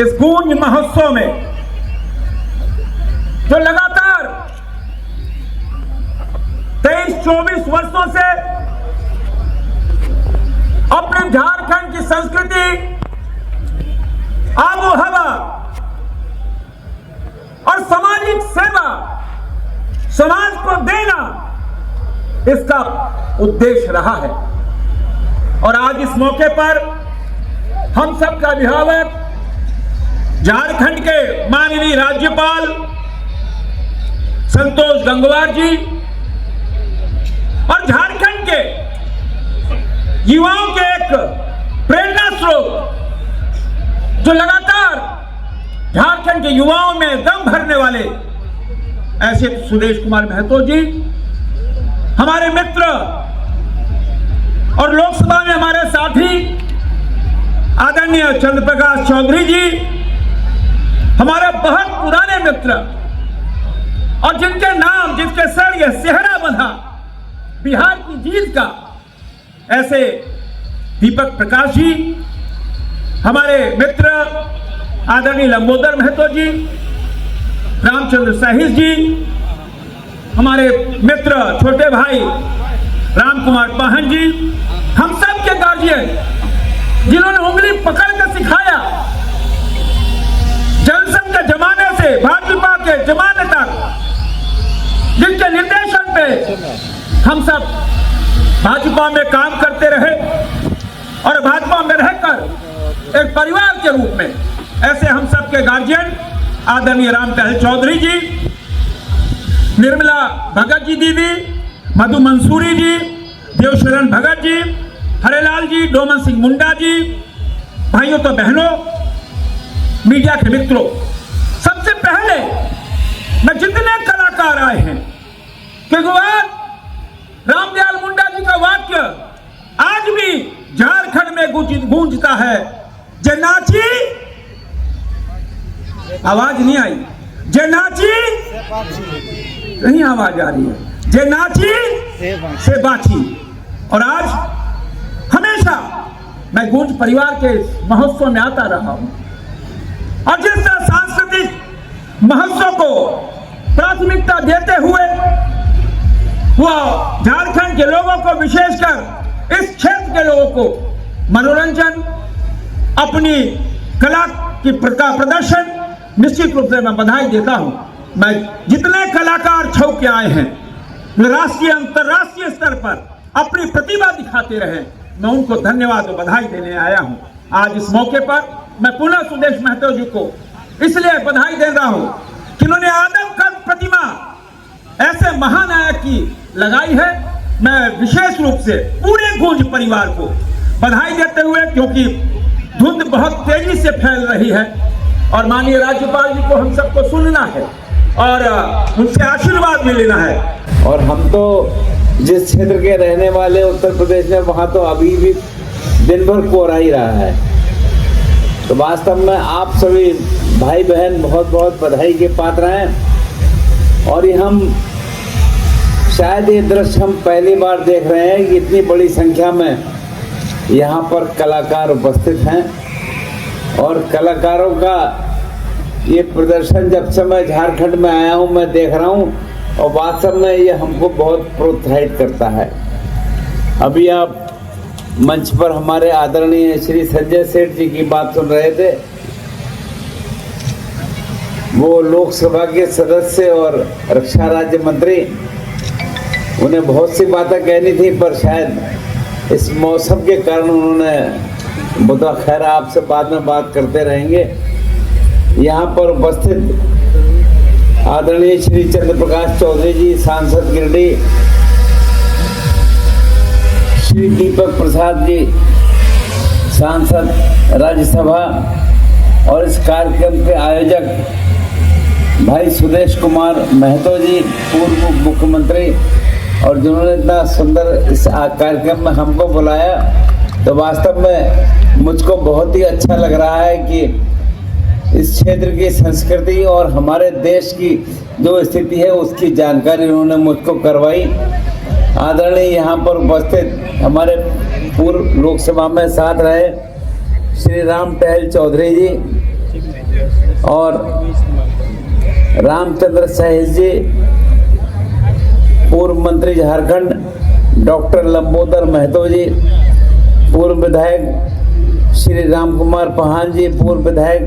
इस गूंज महोत्सव में जो लगातार 23-24 वर्षों से अपने झारखंड की संस्कृति, आबो हवा और सामाजिक सेवा समाज को देना इसका उद्देश्य रहा है। और आज इस मौके पर हम सबका अभिभावक झारखंड के माननीय राज्यपाल संतोष गंगवार जी और झारखंड के युवाओं के एक प्रेरणा स्रोत, जो लगातार झारखंड के युवाओं में दम भरने वाले ऐसे सुदेश कुमार महतो जी, हमारे मित्र और लोकसभा में हमारे साथी आदरणीय चंद्र प्रकाश चौधरी जी, हमारे बहुत पुराने मित्र और जिनके नाम, जिनके सर यह सेहरा बंधा बिहार की जीत का, ऐसे दीपक प्रकाश जी, हमारे मित्र आदरणीय लंबोदर महतो जी, रामचंद्र साहिस जी, हमारे मित्र छोटे भाई राम कुमार पाहन जी, हम सब के गार्जियन जिन्होंने उंगली पकड़ कर सिखाया, जनसंघ के जमाने से भाजपा के जमाने तक, जिनके निर्देशन पे हम सब भाजपा में काम करते रहे और भाजपा में रहकर एक परिवार के रूप में, ऐसे हम सब के गार्जियन आदरणीय राम टहल चौधरी जी, निर्मला भगत जी दीदी, मधु मंसूरी जी, देवशरण भगत जी, हरेलाल जी, डोमन सिंह मुंडा जी, भाइयों तो बहनों, मीडिया के मित्रों, सबसे पहले मैं जितने कलाकार आए हैं, क्योंकि रामदयाल मुंडा जी का वाक्य आज भी झारखंड में गूंजता है, जे नाची, आवाज नहीं आई, जे नाची, कहीं आवाज आ रही है, जे नाची से बाची। और आज हमेशा मैं गूंज परिवार के महोत्सव में आता रहा हूं और जिस सांस्कृतिक महोत्सव को प्राथमिकता देते हुए वह झारखंड के लोगों को, विशेषकर इस क्षेत्र के लोगों को मनोरंजन, अपनी कला की प्रदर्शन, निश्चित रूप से मैं बधाई देता हूं। मैं जितने कलाकार छौक के आए हैं, राष्ट्रीय अंतर्राष्ट्रीय स्तर पर अपनी प्रतिभा दिखाते रहे, मैं उनको धन्यवाद और बधाई देने आया हूं। आज इस मौके पर मैं पुनः सुदेश महतो जी को इसलिए बधाई दे रहा हूं कि उन्होंने आदमकद प्रतिमा ऐसे महानायक की लगाई है। मैं विशेष रूप से पूरे गूंज परिवार को बधाई देते हुए, क्योंकि धुंध बहुत तेजी से फैल रही है और माननीय राज्यपाल जी को हम सबको सुनना है और उनसे आशीर्वाद भी लेना है। और हम तो जिस क्षेत्र के रहने वाले उत्तर प्रदेश में, वहाँ तो अभी भी दिन भर कोहरा ही रहा है। तो वास्तव में आप सभी भाई बहन बहुत बहुत बधाई के पात्र हैं। और ये हम शायद ये दृश्य हम पहली बार देख रहे हैं कि इतनी बड़ी संख्या में यहाँ पर कलाकार उपस्थित हैं और कलाकारों का ये प्रदर्शन जब से मैं झारखंड में आया हूँ मैं देख रहा हूँ और वास्तव में ये हमको बहुत प्रोत्साहित करता है। अभी आप मंच पर हमारे आदरणीय श्री संजय सेठ जी की बात सुन रहे थे। वो लोकसभा के सदस्य और रक्षा राज्य मंत्री, उन्हें बहुत सी बातें कहनी थी पर शायद इस मौसम के कारण उन्होंने बता, खैर आपसे बाद में बात करते रहेंगे। यहाँ पर उपस्थित आदरणीय श्री चंद्र प्रकाश चौधरी जी, सांसद गिरिडीह, श्री दीपक प्रसाद जी, सांसद राज्यसभा, और इस कार्यक्रम के आयोजक भाई सुदेश कुमार महतो जी, पूर्व मुख्यमंत्री, और जिन्होंने इतना सुंदर इस कार्यक्रम में हमको बुलाया, तो वास्तव में मुझको बहुत ही अच्छा लग रहा है कि इस क्षेत्र की संस्कृति और हमारे देश की जो स्थिति है उसकी जानकारी उन्होंने मुझको करवाई। आदरणीय यहाँ पर उपस्थित हमारे पूर्व लोकसभा में साथ रहे श्री राम टहल चौधरी जी, और रामचंद्र सहज जी, पूर्व मंत्री झारखंड, डॉक्टर लंबोदर महतो जी, पूर्व विधायक श्री राम कुमार पाहान जी, पूर्व विधायक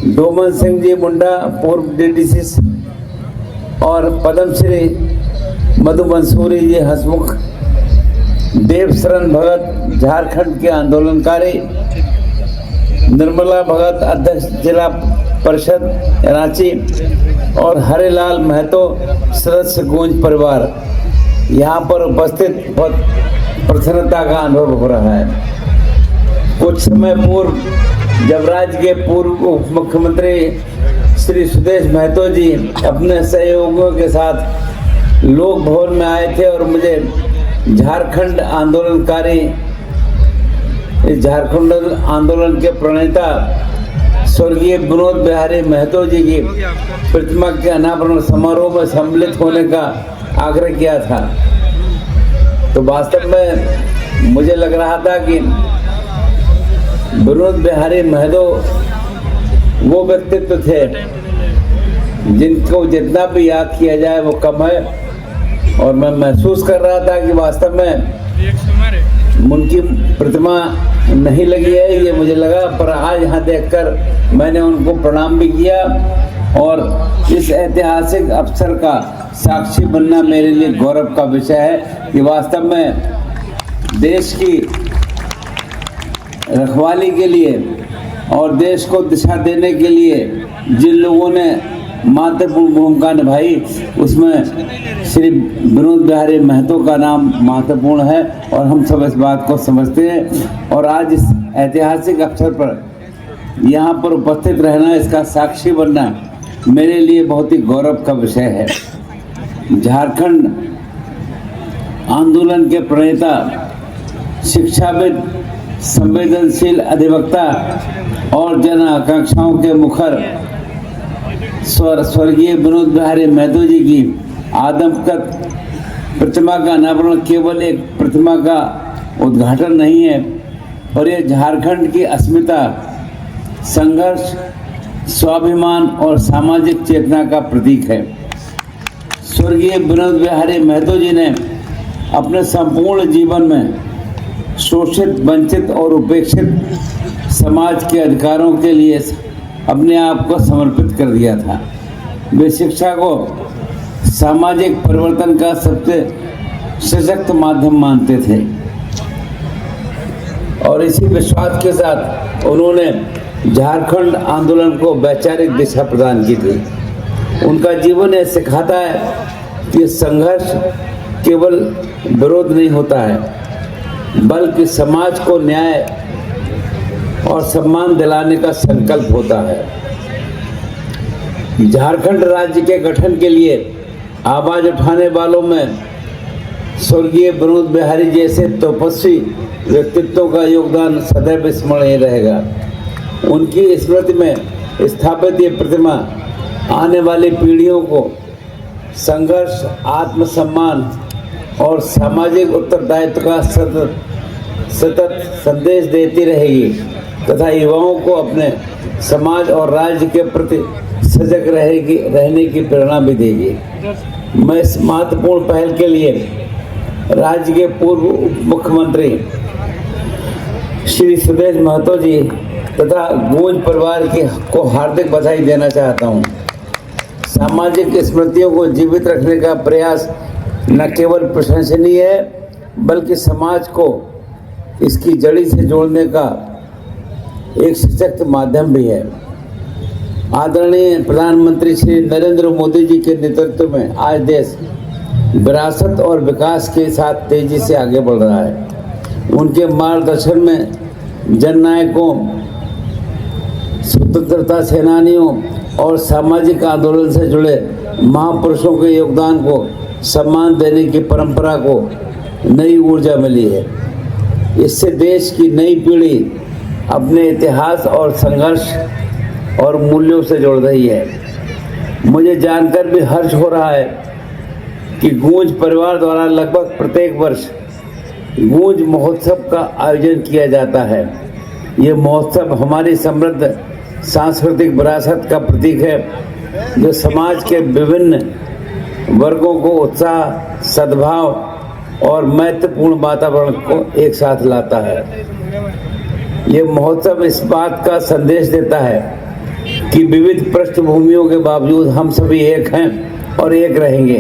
डोमन सिंह जी मुंडा, पूर्व डीडीसी, और पद्मश्री मधु मंसूरी जी हंसमुख, देव शरण भगत झारखंड के आंदोलनकारी, निर्मला भगत अध्यक्ष जिला परिषद रांची, और हरिलाल महतो सदस्य गूंज परिवार, यहाँ पर उपस्थित बहुत प्रसन्नता का अनुभव हो रहा है। कुछ समय पूर्व जब राज्य के पूर्व उप मुख्यमंत्री श्री सुदेश महतो जी अपने सहयोगियों के साथ लोक भवन में आए थे और मुझे झारखंड आंदोलनकारी, इस झारखंड आंदोलन के प्रणेता स्वर्गीय विनोद बिहारी महतो जी की प्रतिमा के अनावरण समारोह में सम्मिलित होने का आग्रह किया था। तो वास्तव में मुझे लग रहा था कि विनोद बिहारी महतो वो व्यक्तित्व थे जिनको जितना भी याद किया जाए वो कम है, और मैं महसूस कर रहा था कि वास्तव में उनकी प्रतिमा नहीं लगी है, ये मुझे लगा। पर आज यहाँ देखकर मैंने उनको प्रणाम भी किया, और इस ऐतिहासिक अवसर का साक्षी बनना मेरे लिए गौरव का विषय है कि वास्तव में देश की रखवाली के लिए और देश को दिशा देने के लिए जिन लोगों ने महत्वपूर्ण भूमिका निभाई, उसमें श्री विनोद बिहारी महतो का नाम महत्वपूर्ण है, और हम सब इस बात को समझते हैं। और आज इस ऐतिहासिक अवसर पर यहाँ पर उपस्थित रहना, इसका साक्षी बनना मेरे लिए बहुत ही गौरव का विषय है। झारखंड आंदोलन के प्रणेता, शिक्षाविद, संवेदनशील अधिवक्ता और जन आकांक्षाओं के मुखर स्वर्गीय विनोद बिहारी महतो जी की आदमकद प्रतिमा का अनावरण केवल एक प्रतिमा का उद्घाटन नहीं है, पर यह झारखंड की अस्मिता, संघर्ष, स्वाभिमान और सामाजिक चेतना का प्रतीक है। स्वर्गीय विनोद बिहारी महतो जी ने अपने संपूर्ण जीवन में शोषित, वंचित और उपेक्षित समाज के अधिकारों के लिए अपने आप को समर्पित कर दिया था। वे शिक्षा को सामाजिक परिवर्तन का सबसे सशक्त माध्यम मानते थे, और इसी विश्वास के साथ उन्होंने झारखंड आंदोलन को वैचारिक दिशा प्रदान की थी। उनका जीवन यह सिखाता है कि संघर्ष केवल विरोध नहीं होता है, बल्कि समाज को न्याय और सम्मान दिलाने का संकल्प होता है। झारखंड राज्य के गठन के लिए आवाज उठाने वालों में स्वर्गीय विनोद बिहारी जैसे तपस्वी व्यक्तित्वों का योगदान सदैव स्मरणीय रहेगा। उनकी स्मृति में स्थापित ये प्रतिमा आने वाली पीढ़ियों को संघर्ष, आत्मसम्मान और सामाजिक उत्तरदायित्व का सतत संदेश देती रहेगी, तथा युवाओं को अपने समाज और राज्य के प्रति सजग रहने की प्रेरणा भी देगी। मैं इस महत्वपूर्ण पहल के लिए राज्य के पूर्व उप मुख्यमंत्री श्री सुदेश महतो जी तथा गूंज परिवार को हार्दिक बधाई देना चाहता हूँ। सामाजिक स्मृतियों को जीवित रखने का प्रयास न केवल प्रशंसनीय है, बल्कि समाज को इसकी जड़ी से जोड़ने का एक सशक्त माध्यम भी है। आदरणीय प्रधानमंत्री श्री नरेंद्र मोदी जी के नेतृत्व में आज देश विरासत और विकास के साथ तेजी से आगे बढ़ रहा है। उनके मार्गदर्शन में जननायकों, स्वतंत्रता सेनानियों और सामाजिक आंदोलन से जुड़े महापुरुषों के योगदान को सम्मान देने की परंपरा को नई ऊर्जा मिली है। इससे देश की नई पीढ़ी अपने इतिहास और संघर्ष और मूल्यों से जुड़ रही है। मुझे जानकर भी हर्ष हो रहा है कि गूंज परिवार द्वारा लगभग प्रत्येक वर्ष गूंज महोत्सव का आयोजन किया जाता है। ये महोत्सव हमारी समृद्ध सांस्कृतिक विरासत का प्रतीक है, जो समाज के विभिन्न वर्गों को उत्साह, सद्भाव और मैत्रीपूर्ण वातावरण को एक साथ लाता है। ये महोत्सव इस बात का संदेश देता है कि विविध पृष्ठभूमियों के बावजूद हम सभी एक हैं और एक रहेंगे।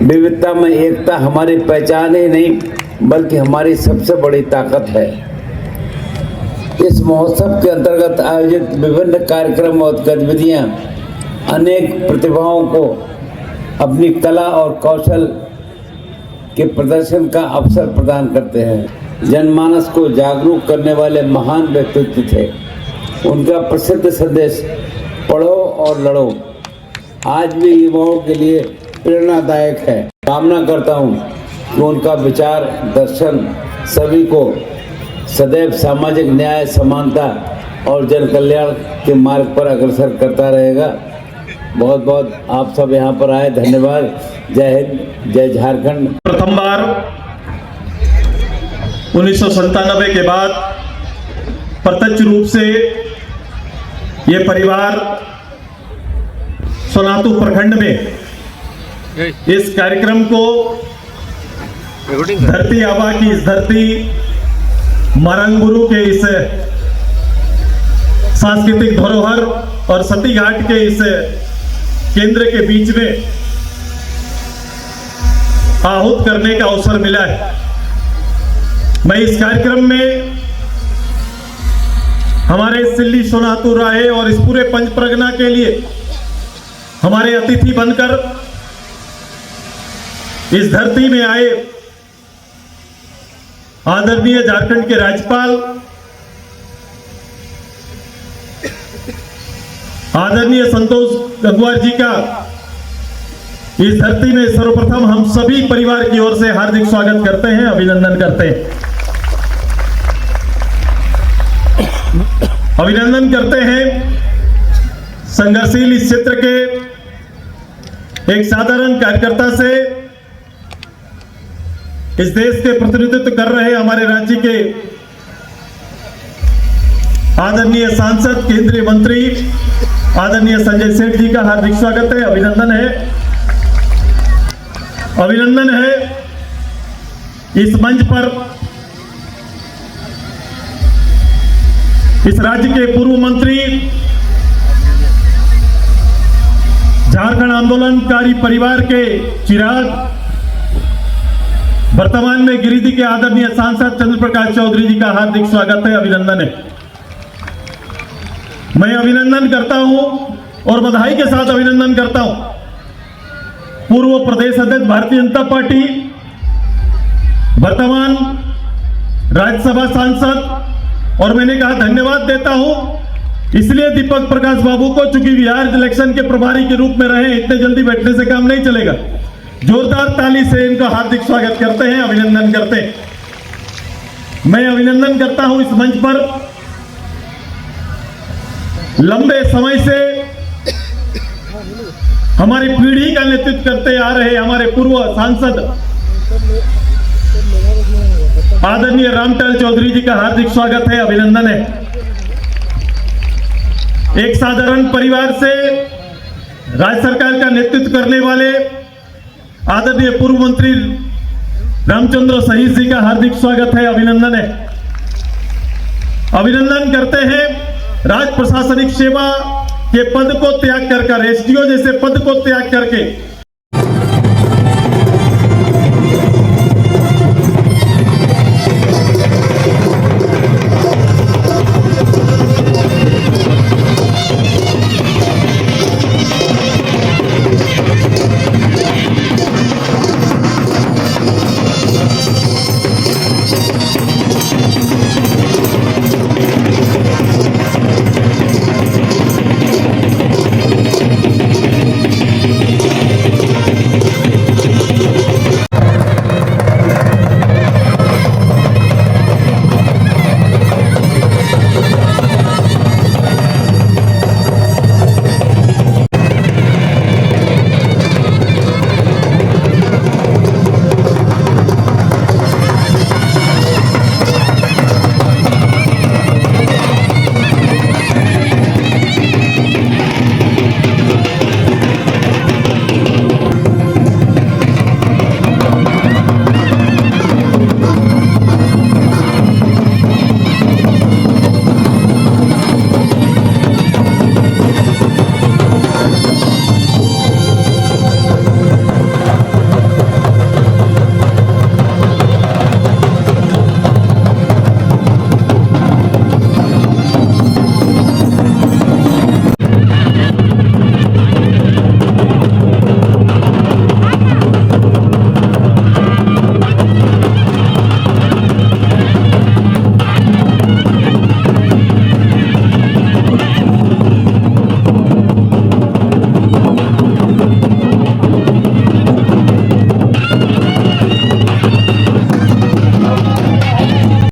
विविधता में एकता हमारी पहचान ही नहीं बल्कि हमारी सबसे बड़ी ताकत है। इस महोत्सव के अंतर्गत आयोजित विभिन्न कार्यक्रम और गतिविधियां अनेक प्रतिभाओं को अपनी कला और कौशल के प्रदर्शन का अवसर प्रदान करते हैं। जनमानस को जागरूक करने वाले महान व्यक्तित्व थे। उनका प्रसिद्ध संदेश पढ़ो और लड़ो आज भी युवाओं के लिए प्रेरणादायक है। कामना करता हूं कि उनका विचार दर्शन सभी को सदैव सामाजिक न्याय, समानता और जन कल्याण के मार्ग पर अग्रसर करता रहेगा। बहुत बहुत आप सब यहाँ पर आए, धन्यवाद। जय हिंद, जय झारखंड। प्रथम बार 1997 के बाद प्रत्यक्ष रूप से ये परिवार सोनातू प्रखंड में इस कार्यक्रम को धरती आबा की इस धरती मारंगबुरु के इस सांस्कृतिक धरोहर और सती घाट के इस केंद्र के बीच में आहूत करने का अवसर मिला है। मैं इस कार्यक्रम में हमारे सिल्ली सोनातू राहे और इस पूरे पंच परगना के लिए हमारे अतिथि बनकर इस धरती में आए आदरणीय झारखंड के राज्यपाल आदरणीय संतोष गंगवार जी का इस धरती में सर्वप्रथम हम सभी परिवार की ओर से हार्दिक स्वागत करते हैं, अभिनंदन करते हैं। अभिनंदन करते हैं संघर्षशील इस क्षेत्र के एक साधारण कार्यकर्ता से इस देश के प्रतिनिधित्व कर रहे हमारे राज्य के आदरणीय सांसद, केंद्रीय मंत्री आदरणीय संजय सेठ जी का हार्दिक स्वागत है, अभिनंदन है। अभिनंदन है इस मंच पर इस राज्य के पूर्व मंत्री, झारखंड आंदोलनकारी परिवार के चिराग, वर्तमान में गिरिडीह के आदरणीय सांसद चंद्र प्रकाश चौधरी जी का हार्दिक स्वागत है, अभिनंदन है। मैं अभिनंदन करता हूं और बधाई के साथ अभिनंदन करता हूं पूर्व प्रदेश अध्यक्ष भारतीय जनता पार्टी, वर्तमान राज्यसभा सांसद, और मैंने कहा धन्यवाद देता हूं इसलिए दीपक प्रकाश बाबू को, चूंकि बिहार इलेक्शन के प्रभारी के रूप में रहे, इतने जल्दी बैठने से काम नहीं चलेगा। जोरदार ताली से इनका हार्दिक स्वागत करते हैं, अभिनंदन करते हैं। मैं अभिनंदन करता हूं इस मंच पर लंबे समय से हमारी पीढ़ी का नेतृत्व करते आ रहे हमारे पूर्व सांसद आदरणीय रामटल चौधरी जी का हार्दिक स्वागत है, अभिनंदन है। एक साधारण परिवार से राज्य सरकार का नेतृत्व करने वाले आदरणीय पूर्व मंत्री रामचंद्र सहीस जी का हार्दिक स्वागत है, अभिनंदन है। अभिनंदन करते हैं राज प्रशासनिक सेवा के पद को त्याग कर एसडीओ जैसे पद को त्याग करके